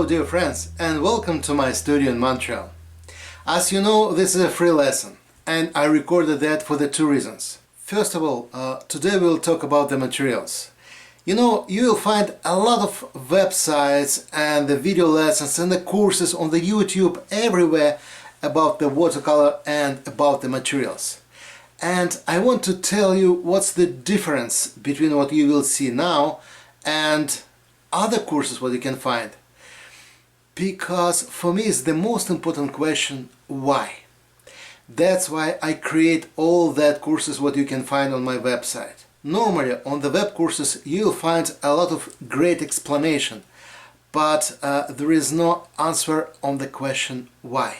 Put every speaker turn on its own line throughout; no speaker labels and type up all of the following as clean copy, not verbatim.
Hello dear friends, and welcome to my studio in Montreal. As you know, this is a free lesson, and I recorded that for the two reasons. First of all, today we will talk about the materials. You know, you will find a lot of websites and the video lessons and the courses on the YouTube everywhere about the watercolor and about the materials. And I want to tell you what's the difference between what you will see now and other courses what you can find. Because for me it's the most important question, why? That's why I create all that courses what you can find on my website. Normally on the web courses you'll find a lot of great explanation, but there is no answer on the question why.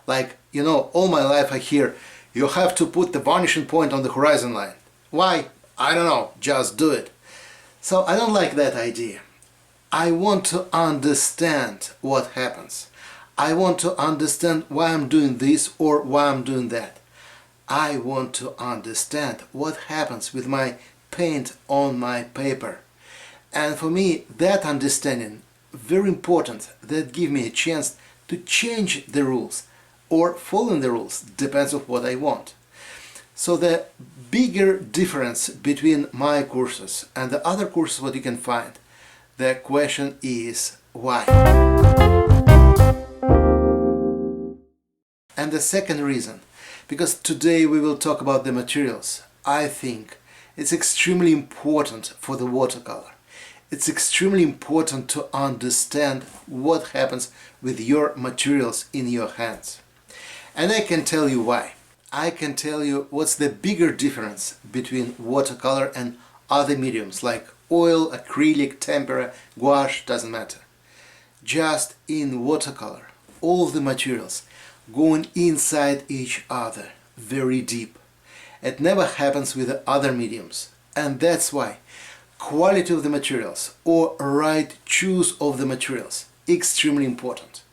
Like, you know, all my life I hear you have to put the vanishing point on the horizon line. Why? I don't know, just do it. So I don't like that idea. I want to understand what happens. I want to understand why I'm doing this or why I'm doing that. I want to understand what happens with my paint on my paper. And for me, that understanding, very important, that gives me a chance to change the rules or following the rules, depends on what I want. So the bigger difference between my courses and the other courses what you can find, the question is why? And the second reason, because today we will talk about the materials. I think it's extremely important for the watercolor. It's extremely important to understand what happens with your materials in your hands. And I can tell you why. I can tell you what's the bigger difference between watercolor and other mediums like oil, acrylic, tempera, gouache, doesn't matter. Just in watercolor, all the materials going inside each other, very deep. It never happens with the other mediums, and that's why quality of the materials or right choice of the materials extremely important.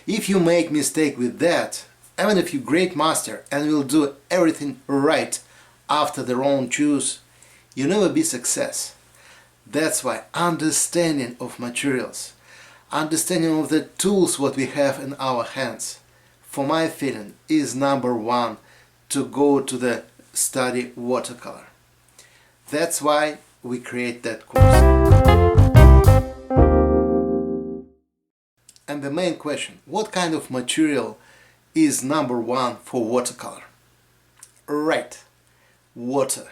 If you make mistake with that, even if you're great master and will do everything right after the wrong choice, you'll never be success. That's why understanding of materials, understanding of the tools what we have in our hands, for my feeling, is number one to go to the study watercolor. That's why we create that course. And the main question, what kind of material is number one for watercolor? Right, water.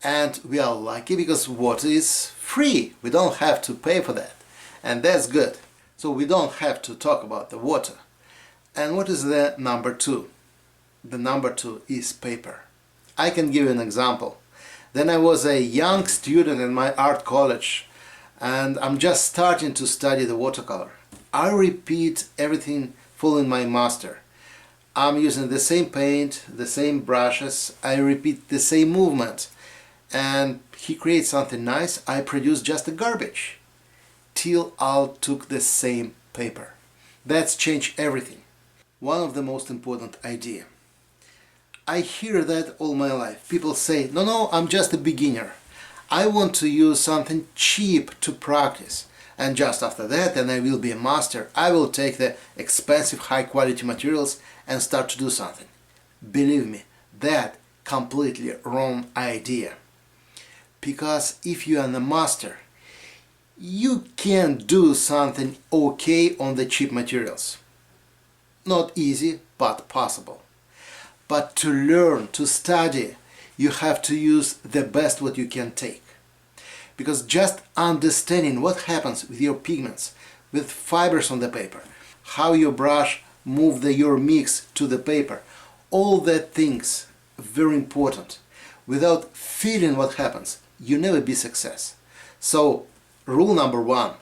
And we are lucky because water is free. We don't have to pay for that. And that's good. So we don't have to talk about the water. And what is the number two? The number two is paper. I can give you an example. Then I was a young student in my art college and I'm just starting to study the watercolor. I repeat everything following my master. I'm using the same paint, the same brushes, I repeat the same movement. And he creates something nice, I produce just a garbage. Till I took the same paper. That's changed everything. One of the most important idea. I hear that all my life. People say, no, I'm just a beginner. I want to use something cheap to practice. And just after that, then I will be a master. I will take the expensive high quality materials and start to do something. Believe me, that completely wrong idea. Because if you are the master, you can do something okay on the cheap materials. Not easy, but possible. But to learn, to study, you have to use the best what you can take. Because just understanding what happens with your pigments, with fibers on the paper, how your brush move your mix to the paper, all that things very important. Without feeling what happens, you never be success. So rule number one,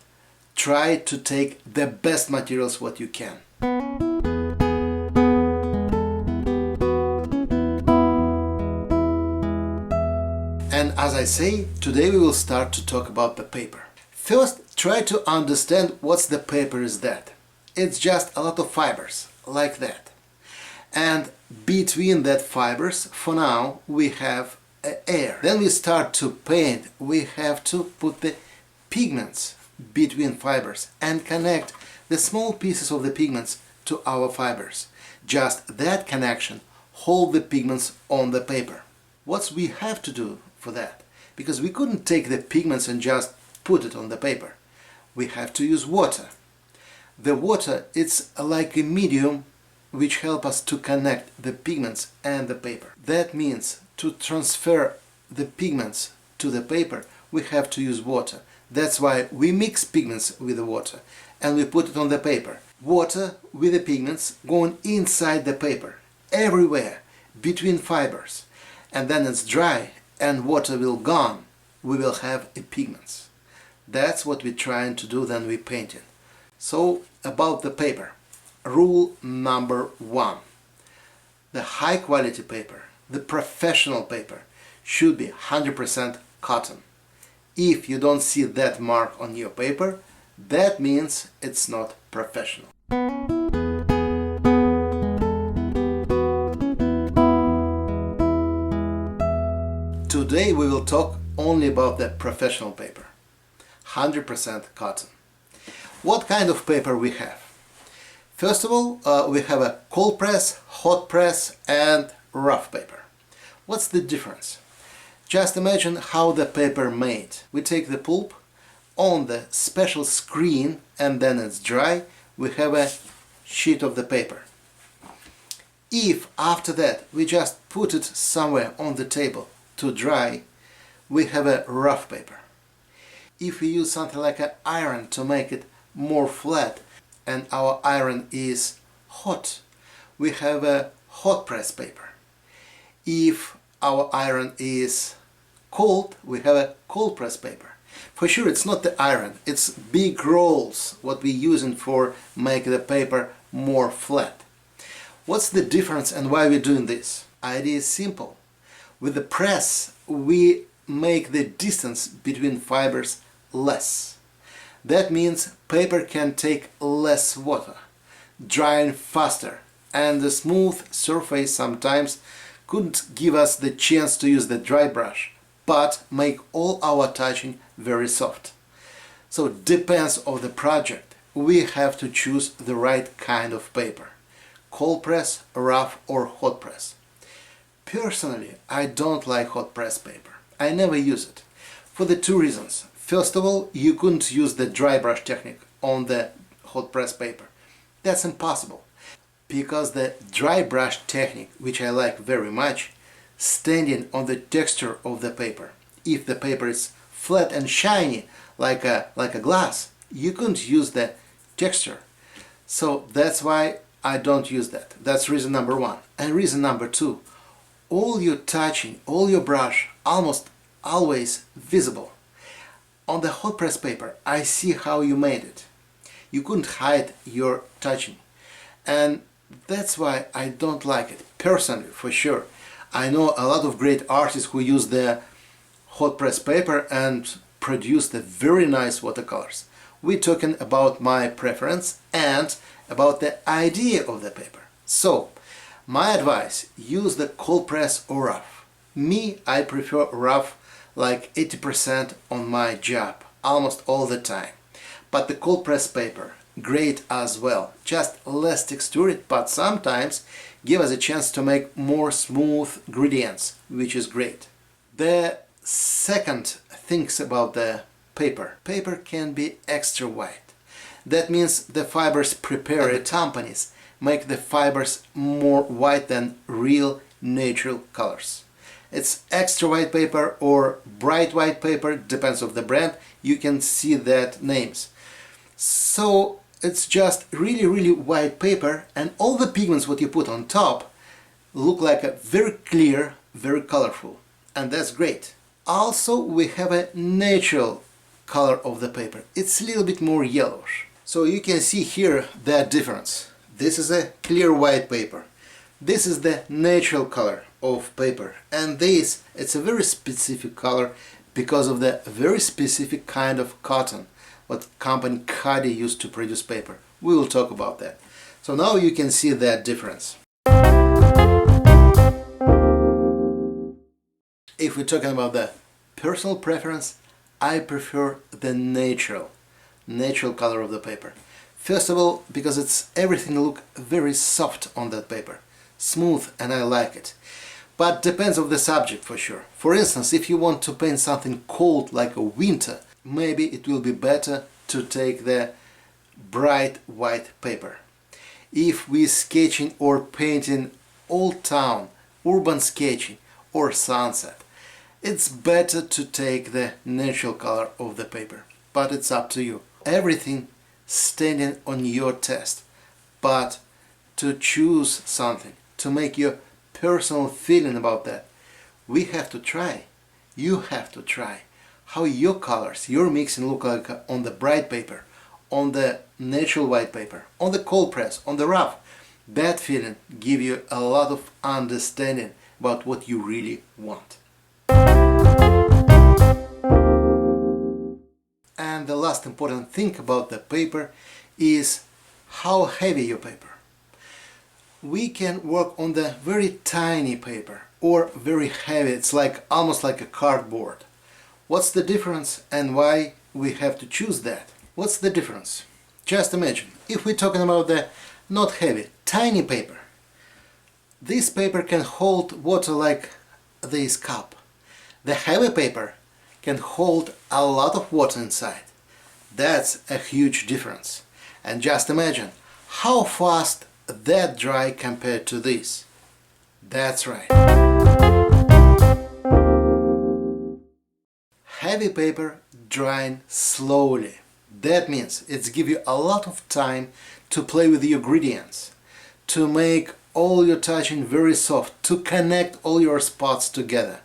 try to take the best materials what you can. And as I say, today we will start to talk about the paper. First, try to understand what's the paper is that. It's just a lot of fibers, like that. And between that fibers, for now, we have air. Then we start to paint, we have to put the pigments between fibers and connect the small pieces of the pigments to our fibers. Just that connection hold the pigments on the paper. What we have to do for that? Because we couldn't take the pigments and just put it on the paper. We have to use water. The water, it's like a medium which helps us to connect the pigments and the paper. That means to transfer the pigments to the paper, we have to use water. That's why we mix pigments with the water and we put it on the paper. Water with the pigments going inside the paper, everywhere, between fibers. And then it's dry and water will gone, we will have a pigments. That's what we're trying to do when we painting. So about the paper, rule number 1. The high quality paper, the professional paper, should be 100% cotton. If you don't see that mark on your paper, that means it's not professional. Today we will talk only about the professional paper, 100% cotton. What kind of paper we have? First of all, we have a cold press, hot press and rough paper. What's the difference? Just imagine how the paper made. We take the pulp on the special screen and then it's dry, we have a sheet of the paper. If after that we just put it somewhere on the table to dry, we have a rough paper. If we use something like an iron to make it more flat and our iron is hot, we have a hot press paper. If our iron is cold, we have a cold press paper. For sure it's not the iron, it's big rolls what we're using for making the paper more flat. What's the difference and why we're doing this? Idea is simple. With the press we make the distance between fibers less. That means paper can take less water, drying faster, and the smooth surface sometimes couldn't give us the chance to use the dry brush, but make all our touching very soft. So depends on the project, we have to choose the right kind of paper. Cold press, rough or hot press. Personally, I don't like hot press paper. I never use it. For the 2 reasons. First of all, you couldn't use the dry brush technique on the hot press paper. That's impossible. Because the dry brush technique, which I like very much, standing on the texture of the paper. If the paper is flat and shiny like a glass, you couldn't use the texture. So that's why I don't use that. That's reason number 1. And reason number 2, all your touching, all your brush almost always visible. On the hot press paper I see how you made it. You couldn't hide your touching. And that's why I don't like it. Personally, for sure. I know a lot of great artists who use the hot press paper and produce the very nice watercolors. We're talking about my preference and about the idea of the paper. So, my advice, use the cold press or rough. Me, I prefer rough like 80% on my job, almost all the time. But the cold press paper, great as well. Just less textured, but sometimes give us a chance to make more smooth gradients, which is great. The second things about the paper. Paper can be extra white. That means the fibers prepared companies make the fibers more white than real natural colors. It's extra white paper or bright white paper, depends on the brand, you can see that names. So it's just really white paper and all the pigments what you put on top look like a very clear, very colorful, and that's great. Also we have a natural color of the paper, it's a little bit more yellowish. So you can see here that difference. This is a clear white paper. This is the natural color of paper, and this, it's a very specific color because of the very specific kind of cotton what company Khadi used to produce paper. We will talk about that. So now you can see that difference. If we're talking about the personal preference, I prefer the natural color of the paper. First of all, because everything look very soft on that paper, smooth, and I like it. But depends on the subject for sure. For instance, if you want to paint something cold like a winter, maybe it will be better to take the bright white paper. If we're sketching or painting old town, urban sketching or sunset, it's better to take the natural color of the paper. But it's up to you. Everything standing on your test. But to choose something, to make your personal feeling about that, we have to try. You have to try how your colors, your mixing look like on the bright paper, on the natural white paper, on the cold press, on the rough. That feeling give you a lot of understanding about what you really want. And the last important thing about the paper is how heavy your paper. We can work on the very tiny paper or very heavy, it's like almost like a cardboard. What's the difference and why we have to choose that? What's the difference? Just imagine, if we're talking about the not heavy, tiny paper. This paper can hold water like this cup. The heavy paper can hold a lot of water inside. That's a huge difference. And just imagine how fast that dry compared to this. That's right. Heavy paper drying slowly. That means it's give you a lot of time to play with your ingredients, to make all your touching very soft, to connect all your spots together.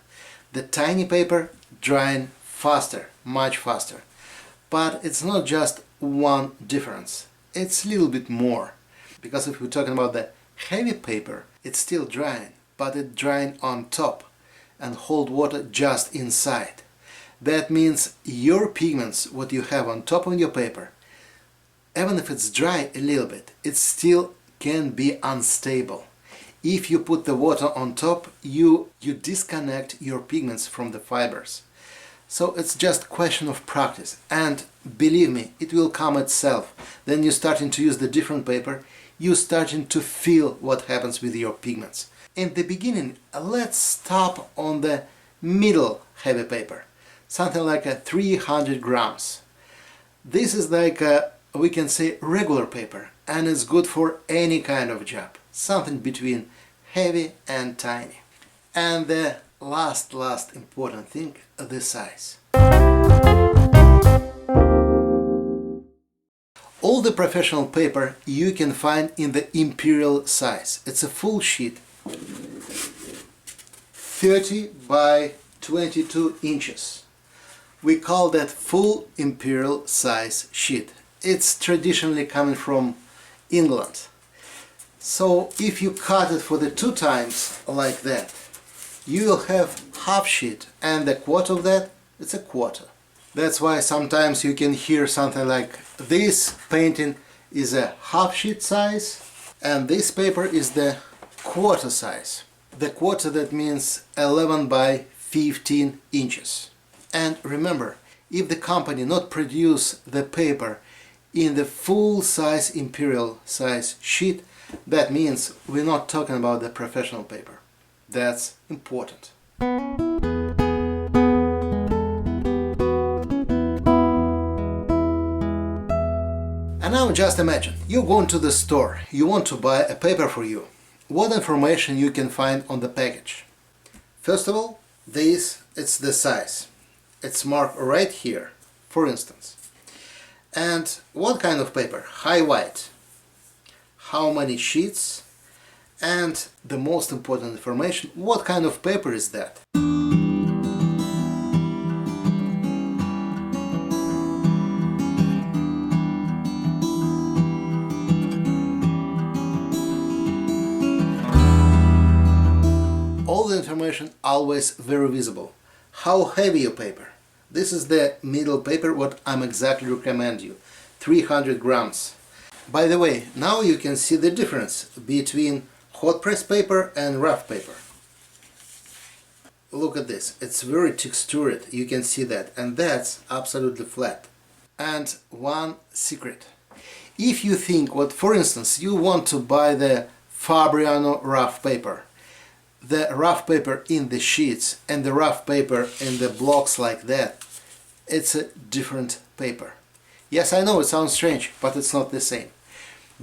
The tiny paper drying faster, much faster. But it's not just one difference, it's a little bit more. Because if we're talking about the heavy paper, it's still drying, but it's drying on top and hold water just inside. That means your pigments, what you have on top of your paper, even if it's dry a little bit, it still can be unstable. If you put the water on top, you disconnect your pigments from the fibers. So it's just a question of practice, and believe me, it will come itself. Then you're starting to use the different paper, you're starting to feel what happens with your pigments. In the beginning, let's stop on the middle heavy paper, something like 300 grams. This is like we can say regular paper, and it's good for any kind of job, something between heavy and tiny. And the last important thing, the size. All the professional paper you can find in the imperial size. It's a full sheet, 30 by 22 inches. We call that full imperial size sheet. It's traditionally coming from England. So if you cut it for the 2 times like that, you will have half sheet, and the quarter of that, it's a quarter. That's why sometimes you can hear something like this painting is a half sheet size and this paper is the quarter size. The quarter, that means 11 by 15 inches. And remember, if the company not produce the paper in the full size imperial size sheet, that means we're not talking about the professional paper. That's important. And now just imagine, you're going to the store, you want to buy a paper for you. What information you can find on the package? First of all, it's the size. It's marked right here, for instance. And what kind of paper? High white. How many sheets? And the most important information, what kind of paper is that? All the information always very visible. How heavy your paper? This is the middle paper, what I'm exactly recommend you, 300 grams. By the way, now you can see the difference between hot press paper and rough paper. Look at this, it's very textured, you can see that, and that's absolutely flat. And one secret, If you think what, for instance, you want to buy the Fabriano rough paper, the rough paper in the sheets and the rough paper in the blocks like that, it's a different paper. Yes, I know it sounds strange, but it's not the same.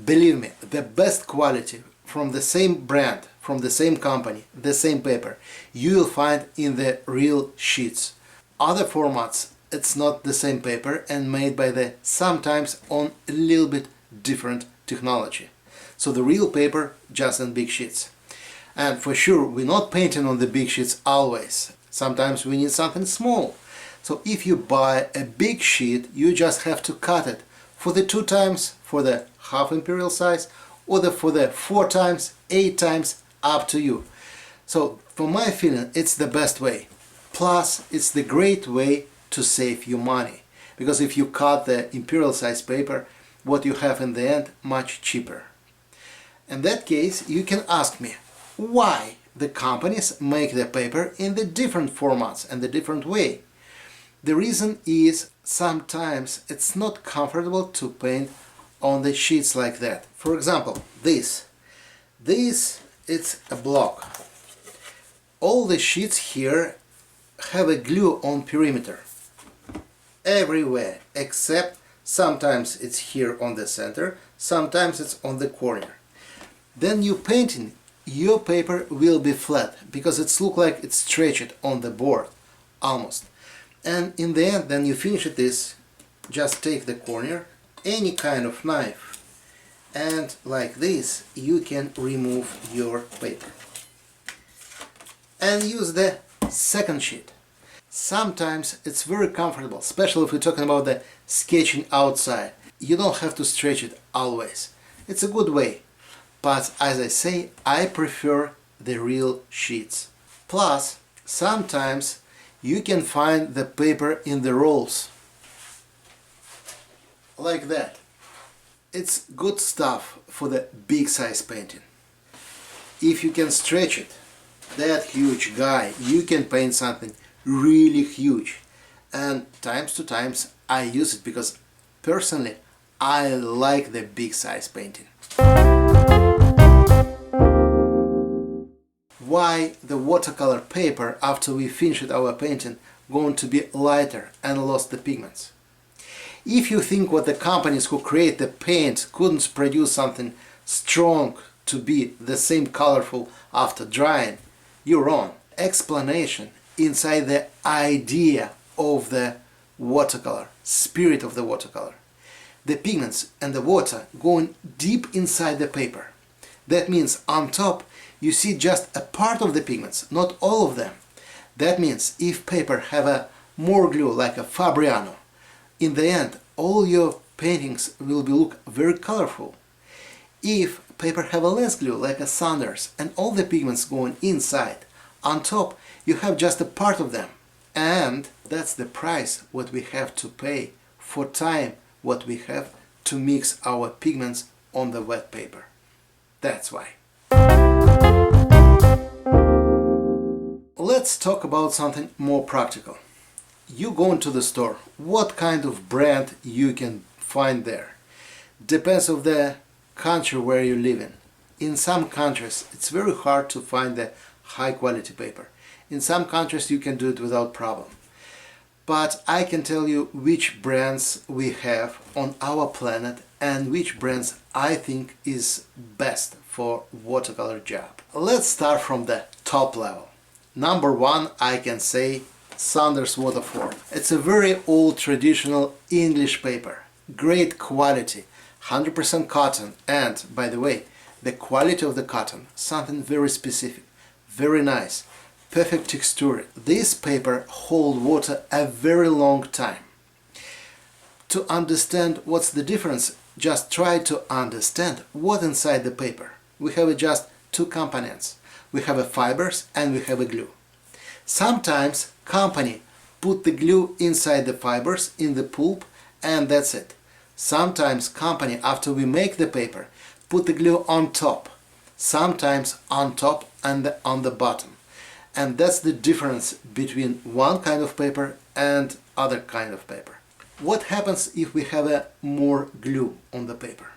Believe me, the best quality from the same brand, from the same company, the same paper, you will find in the real sheets. Other formats, it's not the same paper and made by the sometimes on a little bit different technology. So the real paper just in big sheets. And for sure, we're not painting on the big sheets always. Sometimes we need something small. So if you buy a big sheet, you just have to cut it for the 2 times for the half imperial size or for the 4 times, 8 times, up to you. So for my feeling, it's the best way. Plus, it's the great way to save you money. Because if you cut the imperial size paper, what you have in the end, much cheaper. In that case, you can ask me why the companies make the paper in the different formats and the different way. The reason is sometimes it's not comfortable to paint on the sheets like that. For example, this it's a block. All the sheets here have a glue on perimeter. Everywhere, except sometimes it's here on the center, sometimes it's on the corner. Then you painting, your paper will be flat because it's look like it's stretched on the board, almost. And in the end, then you finish this, just take the corner, any kind of knife, and like this you can remove your paper. And use the second sheet. Sometimes it's very comfortable, especially if we're talking about the sketching outside. You don't have to stretch it always. It's a good way. But as I say, I prefer the real sheets. Plus, sometimes you can find the paper in the rolls. Like that. It's good stuff for the big size painting. If you can stretch it, that huge guy, you can paint something really huge. And times to times I use it because personally I like the big size painting. Why the watercolor paper after we finished our painting going to be lighter and lost the pigments? If you think what the companies who create the paint couldn't produce something strong to be the same colorful after drying, you're wrong. Explanation inside the idea of the watercolor, spirit of the watercolor. The pigments and the water going deep inside the paper. That means on top you see just a part of the pigments, not all of them. That means if paper have a more glue like a Fabriano, in the end all your paintings will look very colorful. If paper have a less glue like a Sanders and all the pigments going inside, on top you have just a part of them. And that's the price what we have to pay for time what we have to mix our pigments on the wet paper. That's why. Let's talk about something more practical. You go into the store, what kind of brand you can find there? Depends on the country where you live in. In some countries it's very hard to find the high quality paper. In some countries you can do it without problem. But I can tell you which brands we have on our planet and which brands I think is best for watercolor job. Let's start from the top level. Number 1, I can say Sanders Waterford. It's a very old traditional English paper. Great quality, 100% cotton, and by the way, the quality of the cotton, something very specific, very nice, perfect texture. This paper hold water a very long time. To understand what's the difference, just try to understand what inside the paper. We have just 2 components. We have a fibers and we have a glue. Sometimes company put the glue inside the fibers in the pulp and that's it. Sometimes company, after we make the paper, put the glue on top. Sometimes on top and on the bottom. And that's the difference between one kind of paper and other kind of paper. What happens if we have a more glue on the paper?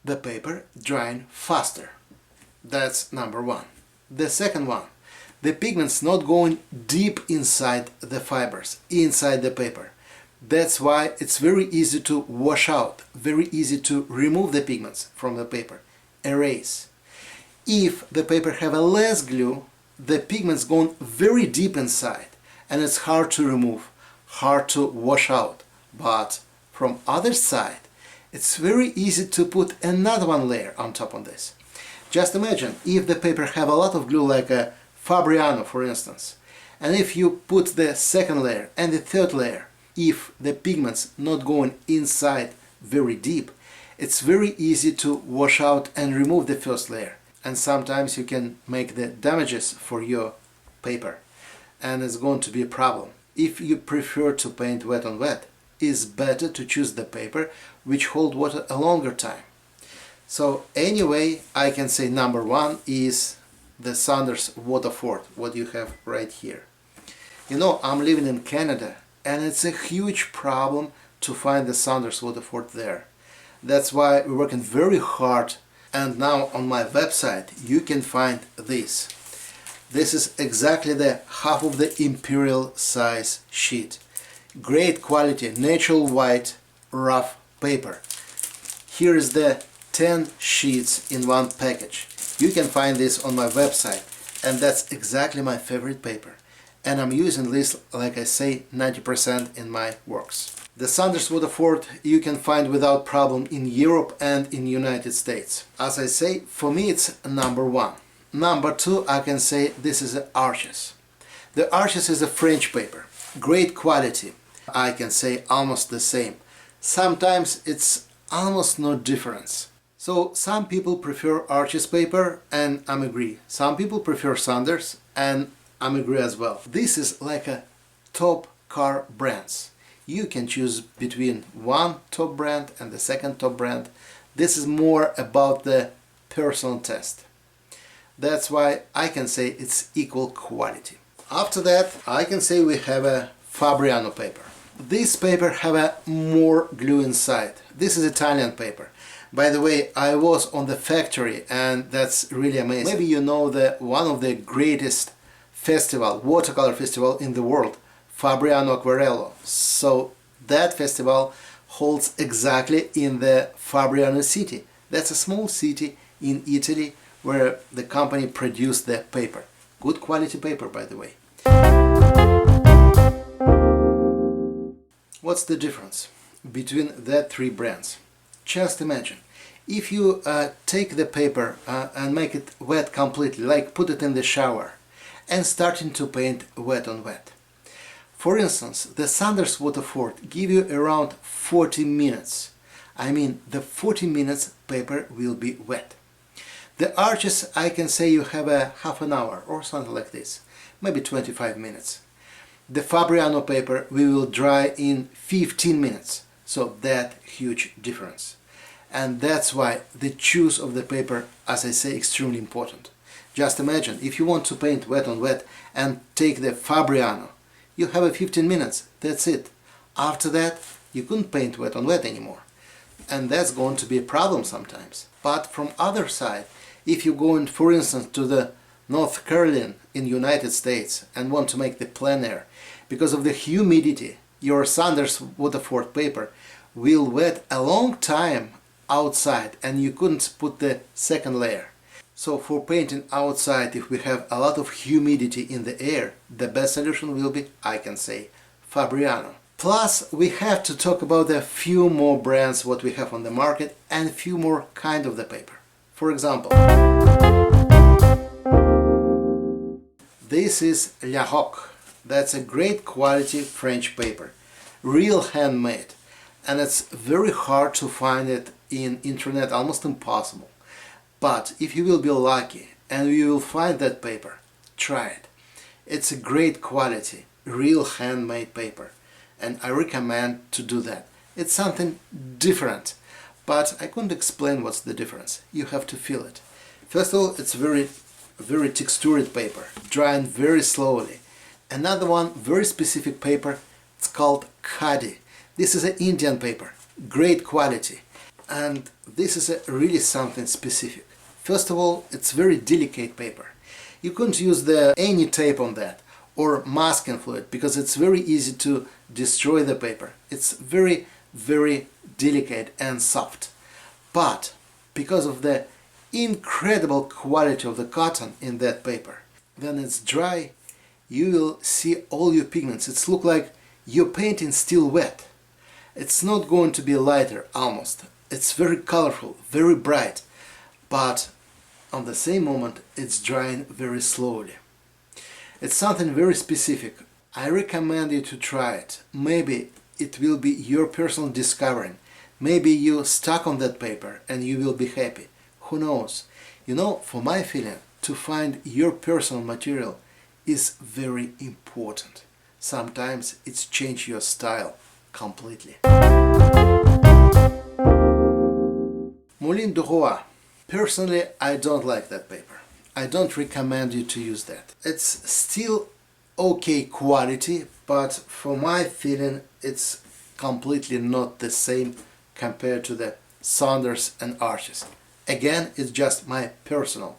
The paper drying faster. That's number one. The second one, the pigment's not going deep inside the fibers, inside the paper. That's why it's very easy to wash out, very easy to remove the pigments from the paper, erase. If the paper have a less glue, the pigment's going very deep inside and it's hard to remove, hard to wash out. But from other side, it's very easy to put another one layer on top of this. Just imagine if the paper have a lot of glue, like a Fabriano for instance, and if you put the second layer and the third layer, if the pigment's not going inside very deep, it's very easy to wash out and remove the first layer. And sometimes you can make the damages for your paper, and it's going to be a problem. If you prefer to paint wet on wet, it's better to choose the paper which hold water a longer time. So anyway, I can say number one is the Saunders Waterford, what you have right here. You know, I'm living in Canada and it's a huge problem to find the Saunders Waterford there. That's why we're working very hard, and now on my website you can find this. This is exactly the half of the imperial size sheet. Great quality, natural white, rough paper. Here is the 10 sheets in one package. You can find this on my website, and that's exactly my favorite paper. And I'm using this, like I say, 90% in my works. The Saunders Waterford you can find without problem in Europe and in United States. As I say, for me it's number one. Number two, I can say this is Arches. The Arches is a French paper. Great quality. I can say almost the same. Sometimes it's almost no difference. So some people prefer Arches paper, and I'm agree. Some people prefer Saunders, and I'm agree as well. This is like a top car brands. You can choose between one top brand and the second top brand. This is more about the personal taste. That's why I can say it's equal quality. After that, I can say we have a Fabriano paper. This paper have a more glue inside. This is Italian paper. By the way, I was on the factory and that's really amazing. Maybe you know that one of the greatest watercolor festival in the world, Fabriano Aquarello. So that festival holds exactly in the Fabriano city. That's a small city in Italy where the company produced the paper. Good quality paper, by the way. What's the difference between the three brands? Just imagine, if you take the paper and make it wet completely, like put it in the shower, and starting to paint wet on wet. For instance, the Saunders Waterford give you around 40 minutes. I mean, the 40 minutes paper will be wet. The Arches, I can say you have a half an hour or something like this, maybe 25 minutes. The Fabriano paper we will dry in 15 minutes, so that huge difference. And that's why the choice of the paper, as I say, extremely important. Just imagine, if you want to paint wet on wet and take the Fabriano, you have a 15 minutes, that's it. After that, you couldn't paint wet on wet anymore. And that's going to be a problem sometimes. But from other side, if you go in, for instance, to the North Carolina in United States and want to make the plein air, because of the humidity, your Saunders Waterford paper will wet a long time outside and you couldn't put the second layer. So for painting outside, if we have a lot of humidity in the air, the best solution will be, I can say, Fabriano. Plus, we have to talk about a few more brands what we have on the market and a few more kind of the paper. For example, this is La Roque. That's a great quality French paper, real handmade, and it's very hard to find it in internet, almost impossible. But if you will be lucky and you will find that paper, try it. It's a great quality, real handmade paper, and I recommend to do that. It's something different, but I couldn't explain what's the difference. You have to feel it. First of all, it's very textured paper, drying very slowly. Another one, very specific paper, It's called khadi. This is an Indian paper, great quality, and this is really something specific. First of all, it's very delicate paper. You couldn't use any tape on that or masking fluid because it's very easy to destroy the paper. It's very, very delicate and soft. But because of the incredible quality of the cotton in that paper, when it's dry, you will see all your pigments. It's look like your painting still wet. It's not going to be lighter almost. It's very colorful, very bright, but on the same moment it's drying very slowly. It's something very specific. I recommend you to try it. Maybe it will be your personal discovering. Maybe you're stuck on that paper and you will be happy. Who knows? You know, for my feeling, to find your personal material is very important. Sometimes it's change your style completely. Moulin de Roi. Personally, I don't like that paper. I don't recommend you to use that. It's still okay quality, but for my feeling it's completely not the same compared to the Saunders and Arches. Again, it's just my personal.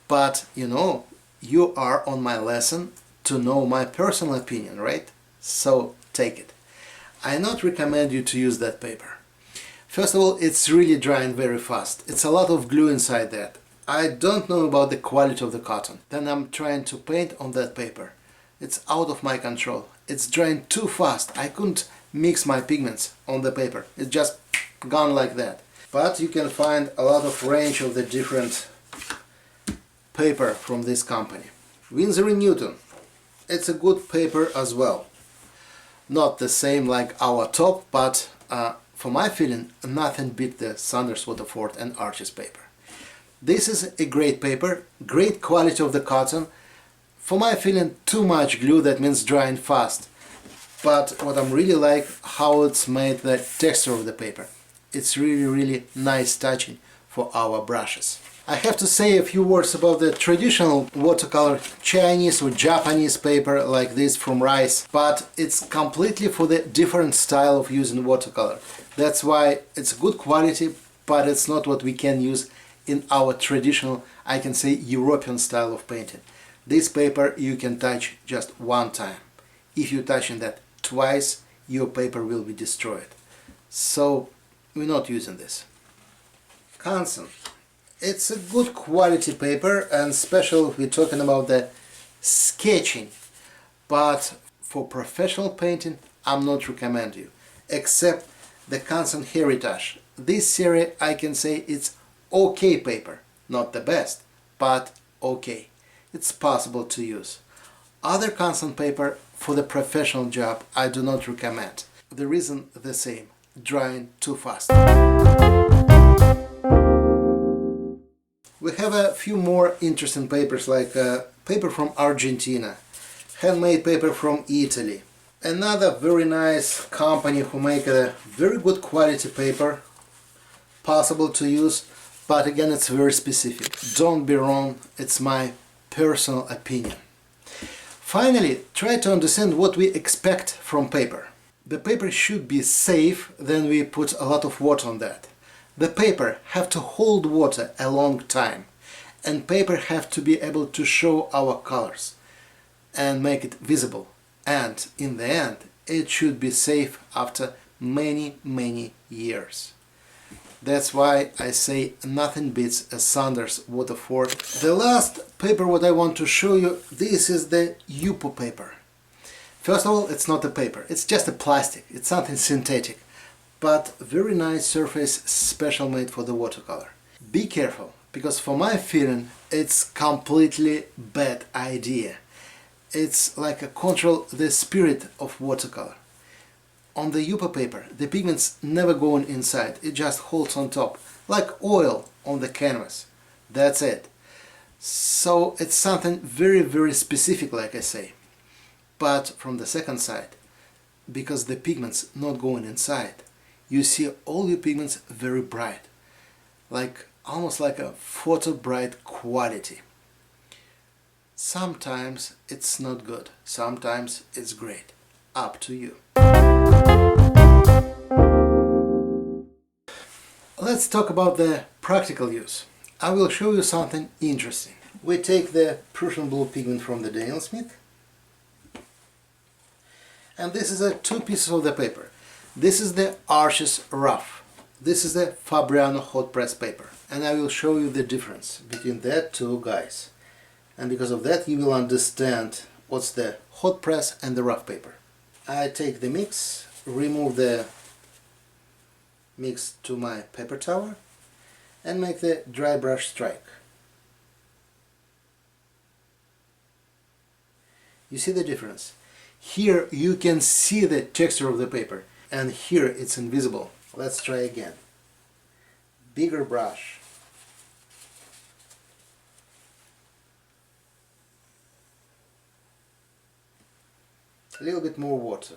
But you know, you are on my lesson to know my personal opinion, right? So take it. I not recommend you to use that paper. First of all, it's really drying very fast. It's a lot of glue inside that. I don't know about the quality of the cotton. Then I'm trying to paint on that paper. It's out of my control. It's drying too fast. I couldn't mix my pigments on the paper. It's just gone like that. But you can find a lot of range of the different paper from this company. Winsor & Newton. It's a good paper as well. Not the same like our top, but for my feeling, nothing beat the Saunders, Waterford and Arches paper. This is a great paper, great quality of the cotton. For my feeling, too much glue, that means drying fast. But what I'm really like, how it's made the texture of the paper. It's really, really nice touching for our brushes. I have to say a few words about the traditional watercolor Chinese or Japanese paper like this from rice, but it's completely for the different style of using watercolor. That's why it's good quality, but it's not what we can use in our traditional, I can say, European style of painting. This paper you can touch just one time. If you're touching that twice, your paper will be destroyed. So we're not using this. Canson. It's a good quality paper, and special we're talking about the sketching, but for professional painting I'm not recommend you, except the Canson Heritage. This series I can say it's okay paper, not the best, but okay. It's possible to use. Other Canson paper for the professional job I do not recommend. The reason the same, drying too fast. We have a few more interesting papers, like paper from Argentina, handmade paper from Italy. Another very nice company who make a very good quality paper, possible to use, but again it's very specific. Don't be wrong, it's my personal opinion. Finally, try to understand what we expect from paper. The paper should be safe, then we put a lot of water on that. The paper have to hold water a long time, and paper have to be able to show our colors and make it visible, and in the end it should be safe after many years. That's why I say nothing beats a Saunders Waterford. The last paper what I want to show you, this is the Yupo paper. First of all, it's not a paper, it's just a plastic, it's something synthetic. But very nice surface, special made for the watercolor. Be careful, because for my feeling it's completely bad idea. It's like a control the spirit of watercolor. On the Yupo paper the pigments never go inside, it just holds on top, like oil on the canvas. That's it. So it's something very specific, like I say. But from the second side, because the pigments not going inside, you see all your pigments very bright, like almost like a photo bright quality. Sometimes it's not good, sometimes it's great. up to you. Let's talk about the practical use. I will show you something interesting. We take the Prussian blue pigment from the Daniel Smith, and this is two pieces of the paper. This is the Arches rough. This is the Fabriano hot press paper, and I will show you the difference between that two guys. And because of that you will understand what's the hot press and the rough paper. I take the mix, remove the mix to my paper tower and make the dry brush strike. You see the difference? Here you can see the texture of the paper, and here it's invisible. Let's try again. Bigger brush. A little bit more water.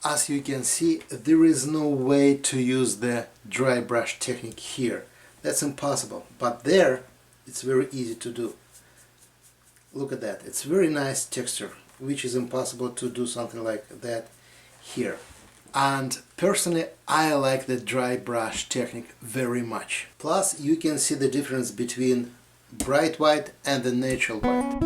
As you can see, there is no way to use the dry brush technique here. That's impossible. But there, it's very easy to do. Look at that. It's very nice texture, which is impossible to do something like that here. And personally, I like the dry brush technique very much. Plus, you can see the difference between bright white and the natural white.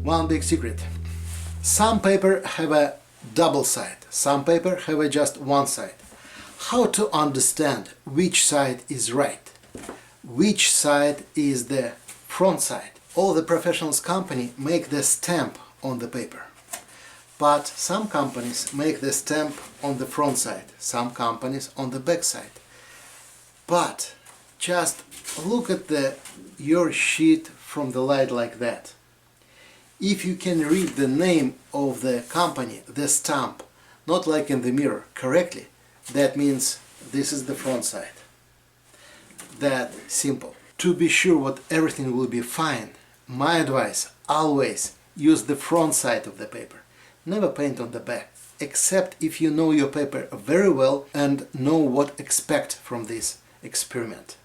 One big secret. Some paper have a double side, some paper have a just one side. How to understand which side is right? Which side is the front side? All the professionals company make the stamp on the paper. But some companies make the stamp on the front side, some companies on the back side. But just look at your sheet from the light like that. If you can read the name of the company, the stamp, not like in the mirror, correctly, that means this is the front side. That simple. To be sure what everything will be fine, my advice, always use the front side of the paper. Never paint on the back, except if you know your paper very well and know what expect from this experiment.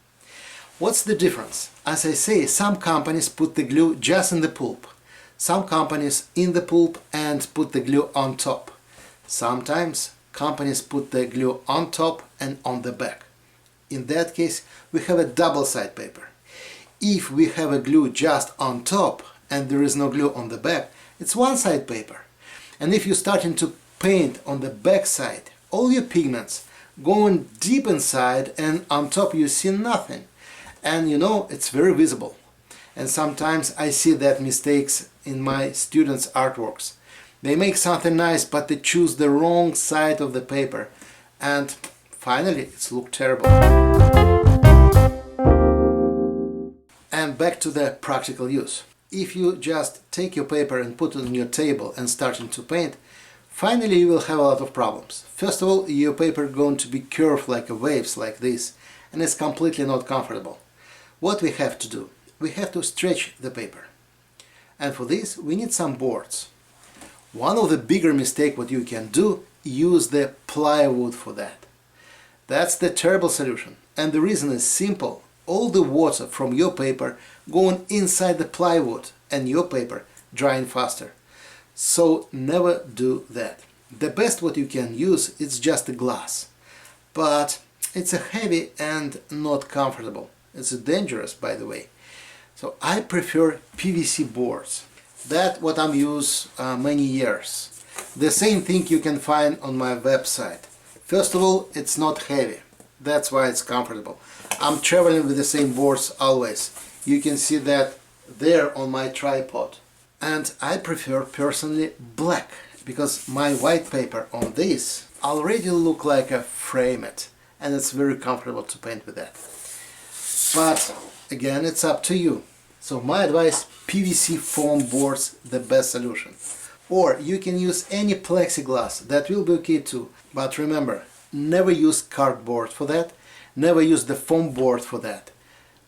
What's the difference? As I say, some companies put the glue just in the pulp. Some companies in the pulp and put the glue on top. Sometimes companies put the glue on top and on the back. In that case, we have a double-side paper. If we have a glue just on top and there is no glue on the back, it's one-side paper. And if you're starting to paint on the back side, all your pigments going deep inside and on top you see nothing. And you know, it's very visible. And sometimes I see that mistakes in my students' artworks. They make something nice, but they choose the wrong side of the paper, and finally it's looked terrible. And back to the practical use. If you just take your paper and put it on your table and starting to paint, finally you will have a lot of problems. First of all, your paper is going to be curved like waves like this, and it's completely not comfortable. What we have to do? We have to stretch the paper, and for this we need some boards. One of the bigger mistakes what you can do, use the plywood for that. That's the terrible solution, and the reason is simple. All the water from your paper going inside the plywood and your paper drying faster. So never do that. The best what you can use is just a glass, but it's a heavy and not comfortable. It's dangerous, by the way. So I prefer PVC boards. That's what I'm used many years. The same thing you can find on my website. First of all, it's not heavy. That's why it's comfortable. I'm traveling with the same boards always. You can see that there on my tripod. And I prefer personally black, because my white paper on this already look like a framed, and it's very comfortable to paint with that. But again, it's up to you. So my advice, PVC foam boards, the best solution. Or you can use any plexiglass, that will be okay too. But remember, never use cardboard for that, never use the foam board for that,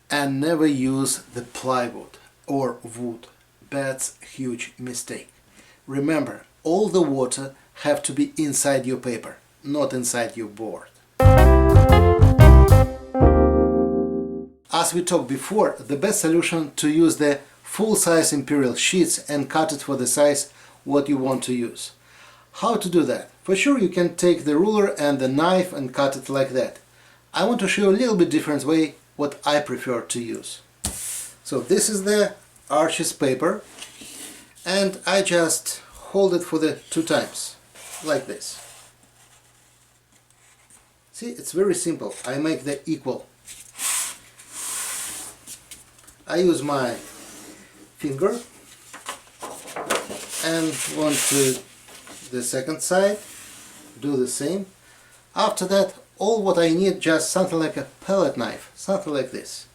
and never use the plywood or wood. That's a huge mistake. Remember, all the water have to be inside your paper, not inside your board. As we talked before, the best solution to use the full-size imperial sheets and cut it for the size what you want to use. How to do that? For sure you can take the ruler and the knife and cut it like that. I want to show you a little bit different way what I prefer to use. So this is the Arches paper, and I just hold it for the 2 times, like this. See, it's very simple. I make the equal. I use my finger and want to the second side, do the same. After that, all what I need just something like a palette knife, something like this.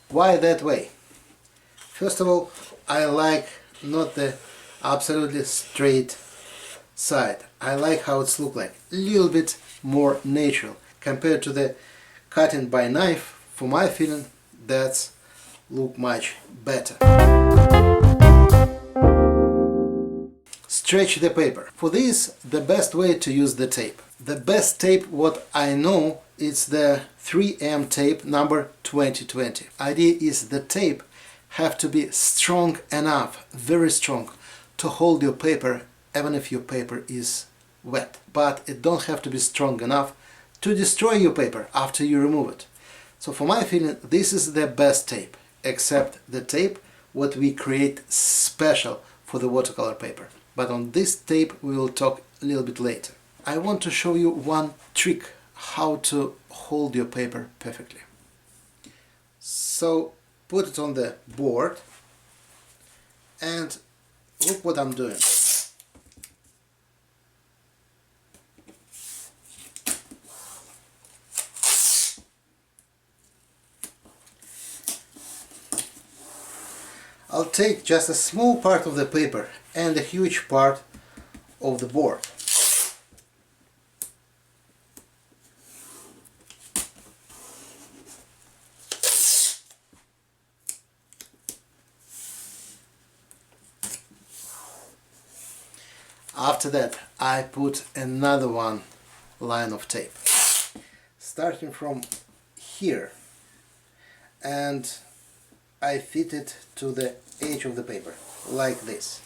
Why that way? First of all, I like not the absolutely straight side. I like how it's look like, a little bit more natural compared to the cutting by knife. For my feeling, that's look much better. Stretch the paper. For this, the best way to use the tape. The best tape what I know is the 3M tape number 2020. Idea is the tape have to be strong enough, very strong, to hold your paper even if your paper is wet. But it don't have to be strong enough to destroy your paper after you remove it. So for my feeling, this is the best tape, except the tape what we create special for the watercolor paper. But on this tape we will talk a little bit later. I want to show you one trick how to hold your paper perfectly. So put it on the board and look what I'm doing. I'll take just a small part of the paper and a huge part of the board. After that, I put another one line of tape, starting from here, and I fit it to the edge of the paper, like this.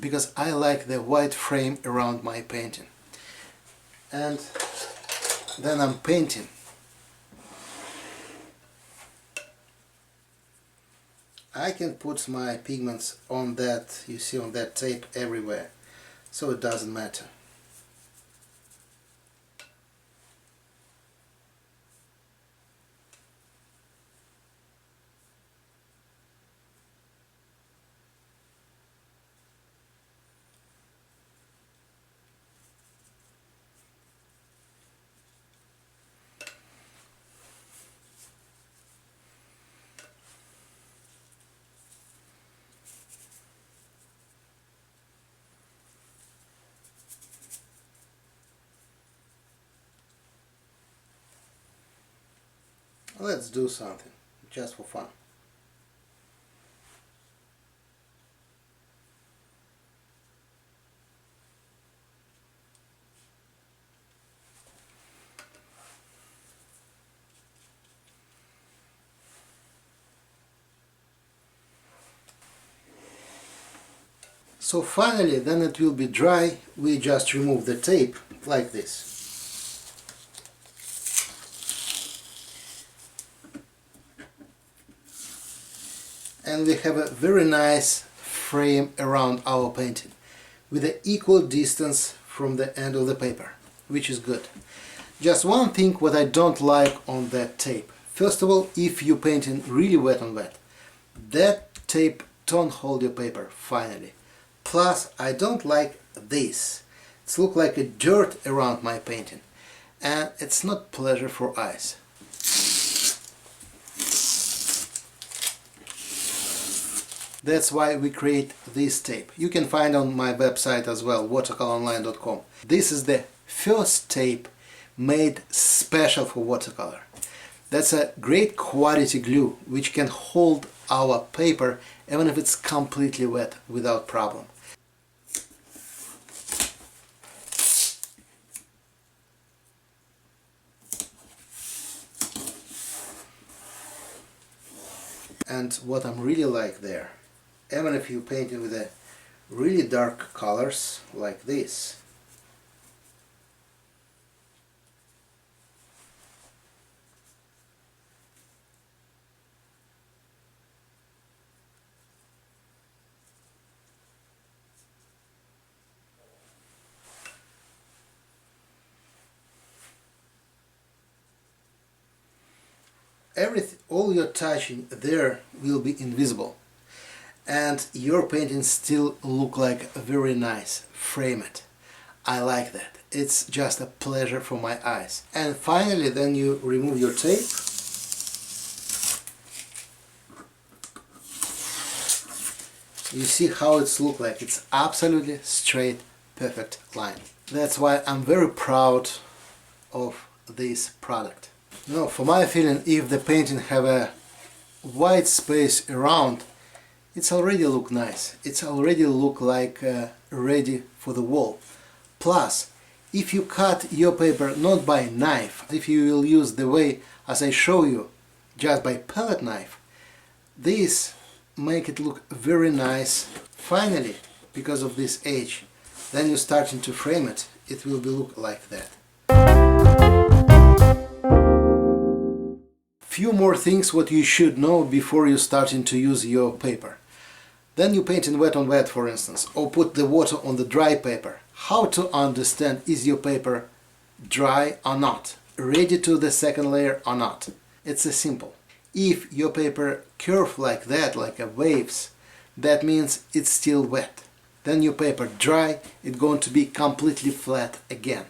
Because I like the white frame around my painting. And then I'm painting. I can put my pigments on that, you see, on that tape everywhere, so it doesn't matter. Let's do something, just for fun. So finally, then it will be dry, we just remove the tape like this. And we have a very nice frame around our painting with an equal distance from the end of the paper, which is good. Just one thing what I don't like on that tape. First of all, if you're painting really wet on wet, that tape don't hold your paper finally. Plus, I don't like this. It's look like a dirt around my painting, and it's not pleasure for eyes. That's why we create this tape. You can find on my website as well, watercoloronline.com. This is the first tape made special for watercolor. That's a great quality glue which can hold our paper even if it's completely wet without problem. And what I'm really like there, even if you paint it with a really dark colors like this, everything, all your touching there will be invisible, and your painting still look like very nice. Frame it. I like that. It's just a pleasure for my eyes. And finally, then you remove your tape. You see how it's look like. It's absolutely straight, perfect line. That's why I'm very proud of this product. You know, for my feeling, if the painting have a white space around, it's already look nice. It's already look like ready for the wall. Plus, if you cut your paper not by knife, if you will use the way as I show you, just by palette knife, this make it look very nice. Finally, because of this edge, then you're starting to frame it, it will be look like that. Few more things what you should know before you starting to use your paper. Then you paint in wet on wet, for instance, or put the water on the dry paper. How to understand is your paper dry or not, ready to the second layer or not. It's a simple. If your paper curve like that, like a waves, that means it's still wet. Then your paper dry, it's going to be completely flat again.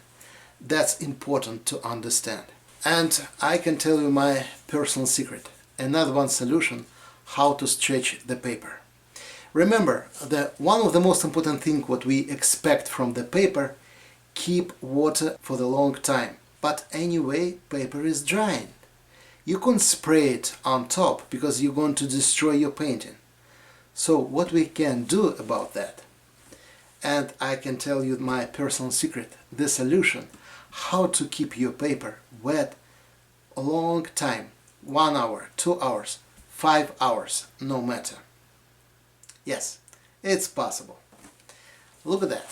That's important to understand. And I can tell you my personal secret, another one solution, how to stretch the paper. Remember that one of the most important things what we expect from the paper, keep water for the long time. But anyway, paper is drying. You can't spray it on top because you're going to destroy your painting. So what we can do about that? And I can tell you my personal secret, the solution, how to keep your paper wet a long time, 1 hour, 2 hours, 5 hours, no matter. Yes, it's possible. Look at that.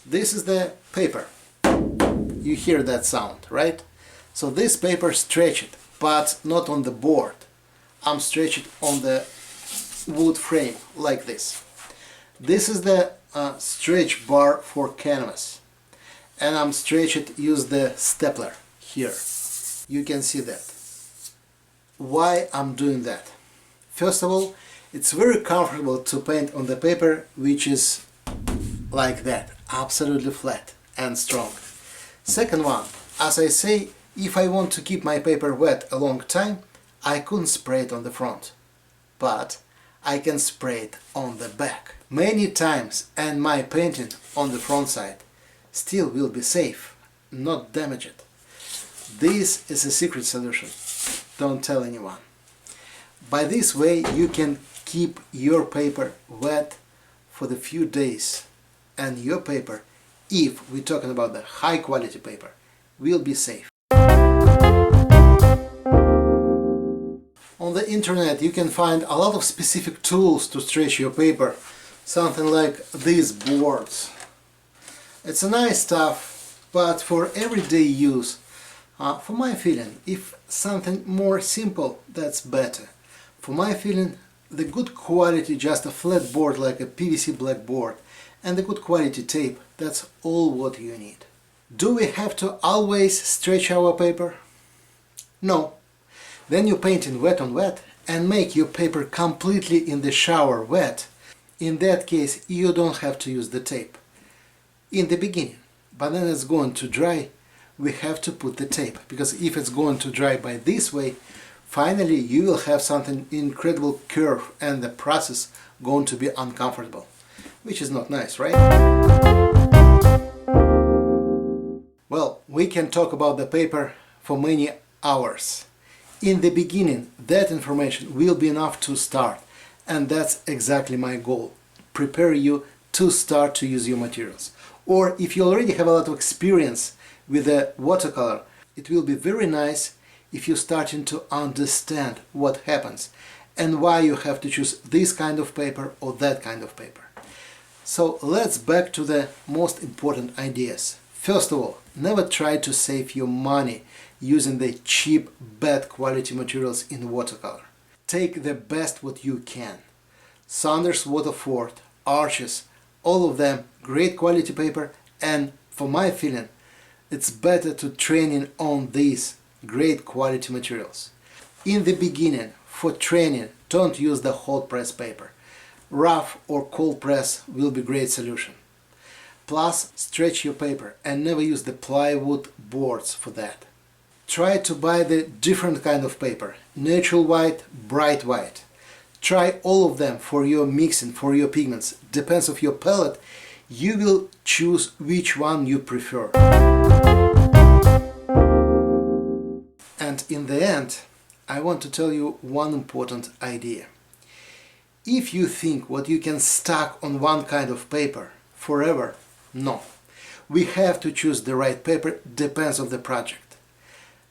This is the paper. You hear that sound, right? So this paper stretched, but not on the board. I'm stretched on the wood frame, like this. This is the stretch bar for canvas. And I'm stretched, use the stapler here. You can see that. Why I'm doing that? First of all, it's very comfortable to paint on the paper which is like that, absolutely flat and strong. Second one, as I say, if I want to keep my paper wet a long time, I couldn't spray it on the front, but I can spray it on the back. Many times, and my painting on the front side still will be safe, not damage it. This is a secret solution, don't tell anyone. By this way you can keep your paper wet for the few days, and your paper, if we're talking about the high quality paper, will be safe. On the internet you can find a lot of specific tools to stretch your paper, something like these boards. It's a nice stuff, but for everyday use, for my feeling, if something more simple, that's better. For my feeling, the good quality, just a flat board like a PVC blackboard, and the good quality tape, that's all what you need. Do we have to always stretch our paper? No. Then you paint in wet on wet and make your paper completely in the shower wet. In that case, you don't have to use the tape in the beginning. But then it's going to dry, we have to put the tape, because if it's going to dry by this way, finally you will have something incredible curve and the process going to be uncomfortable, which is not nice, right? Well, we can talk about the paper for many hours. In the beginning, that information will be enough to start, and that's exactly my goal. Prepare you to start to use your materials. Or if you already have a lot of experience with the watercolor, it will be very nice if you're starting to understand what happens and why you have to choose this kind of paper or that kind of paper. So let's back to the most important ideas. First of all, never try to save your money using the cheap, bad quality materials in watercolor. Take the best what you can. Saunders Waterford, Arches, all of them great quality paper, and for my feeling, it's better to training on these great quality materials. In the beginning, for training, don't use the hot press paper. Rough or cold press will be great solution. Plus, stretch your paper and never use the plywood boards for that. Try to buy the different kind of paper, natural white, bright white. Try all of them for your mixing, for your pigments. Depends on your palette, you will choose which one you prefer. And in the end, I want to tell you one important idea. If you think what you can stack on one kind of paper forever, no. We have to choose the right paper, depends on the project.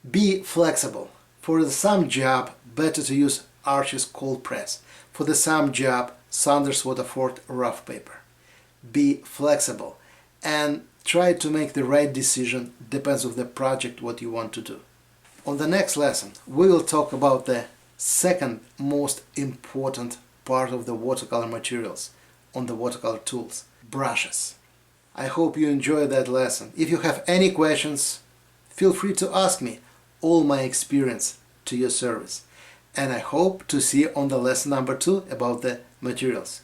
Be flexible. For some job, better to use Arches cold press. For the some job, Saunders Waterford rough paper. Be flexible and try to make the right decision, depends on the project what you want to do. On the next lesson, we will talk about the second most important part of the watercolor materials on the watercolor tools, brushes. I hope you enjoyed that lesson. If you have any questions, feel free to ask me. All my experience to your service. And I hope to see you on the lesson number 2 about the materials.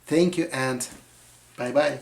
Thank you and bye-bye.